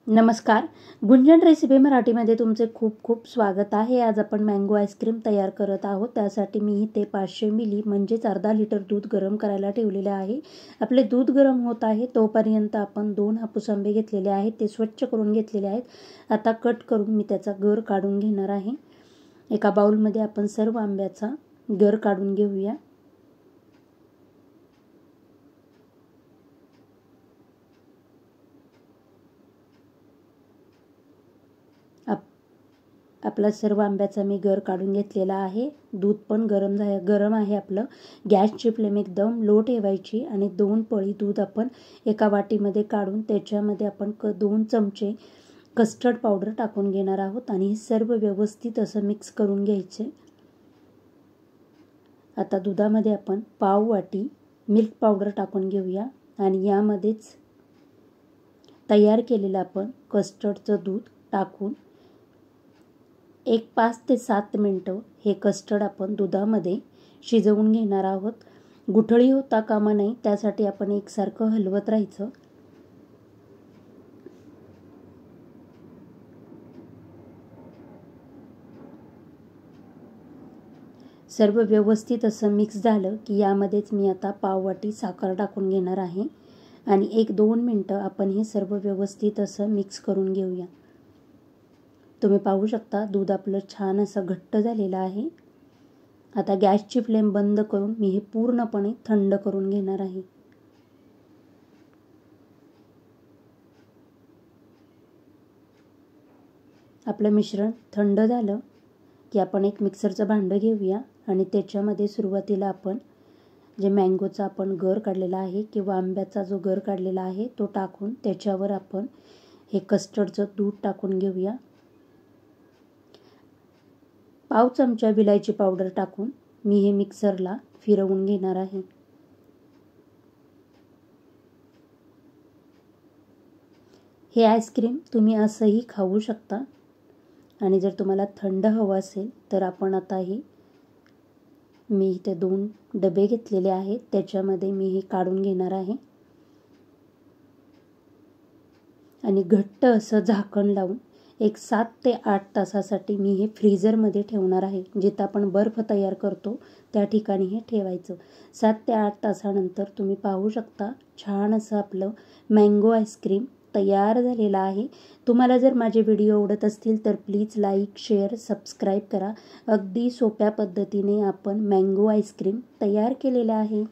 नमस्कार. गुंजन रेसिपी मराठीमध्ये तुमचे खूप खूप स्वागत आहे. आज आपण मँगो आईस्क्रीम तयार करत आहोत. त्यासाठी मी इथे 500 मिली म्हणजेच अर्धा लिटर दूध गरम करायला ठेवलेले आहे. आपले दूध गरम होत आहे तोपर्यंत आपण 2 हापूस आंबे घेतलेले आहेत, ते स्वच्छ करून घेतलेले आहेत. आता कट करून मी त्याचा गर काढून घेणार आहे. एका बाउलमध्ये आपण सर्व आंब्याचा गर काढून घेऊया. आपला सर्व आंब्याचा मी गर काढून घेतलेला आहे. दूध पण गरम आहे आपलं. गॅसची फ्लेम एकदम लो ठेवायची आणि 2 पळी दूध आपण एका वाटीमध्ये काढून त्याच्यामध्ये आपण 2 चमचे कस्टर्ड पावडर टाकून घेणार आहोत आणि हे सर्व व्यवस्थित असं मिक्स करून घ्यायचे. आता दुधामध्ये आपण पाव वाटी मिल्क पावडर टाकून घेऊया आणि यामध्येच तयार केलेलं आपण कस्टर्डचं दूध टाकून 5 ते 7 मिनिटं हे कस्टर्ड आपण दुधामध्ये शिजवून घेणार आहोत. गुठळी होता कामा नये त्यासाठी आपण एकसारखं हलवत राहायचं. सर्व व्यवस्थित असं मिक्स झालं की यामध्येच मी आता पाववाटी साखर टाकून घेणार आहे आणि 1-2 मिनिटं आपण हे सर्व व्यवस्थित असं मिक्स करून घेऊया. तुम्ही पाहू शकता दूध आपलं छान असं घट्ट झालेलं आहे. आता गॅसची फ्लेम बंद करून मी हे पूर्णपणे थंड करून घेणार आहे. आपलं मिश्रण थंड झालं की आपण एक मिक्सरचं भांडं घेऊया आणि त्याच्यामध्ये सुरुवातीला आपण जे मँगोचा आपण गर काढलेला आहे किंवा आंब्याचा जो गर काढलेला आहे तो टाकून त्याच्यावर आपण हे कस्टर्डचं दूध टाकून घेऊया. पाव चमचा विलायची पावडर टाकून मी हे मिक्सरला फिरवून घेणार आहे. हे आईस्क्रीम तुम्ही असंही खाऊ शकता आणि जर तुम्हाला थंड हवं असेल तर आपण आता मी इथे 2 डबे घेतलेले आहेत त्याच्यामध्ये मी हे काढून घेणार आहे आणि घट्ट असं झाकण लावून 7 ते 8 तासासाठी मी हे फ्रीझरमध्ये ठेवणार आहे. जिथं आपण बर्फ तयार करतो त्या ठिकाणी हे ठेवायचं. 7 ते 8 तासानंतर तुम्ही पाहू शकता छान असं आपलं मँगो आईस्क्रीम तयार झालेला आहे. तुम्हाला जर माझे व्हिडिओ आवडत असतील तर प्लीज लाईक, शेअर, सबस्क्राईब करा. अगदी सोप्या पद्धतीने आपण मँगो आईस्क्रीम तयार केलेला आहे.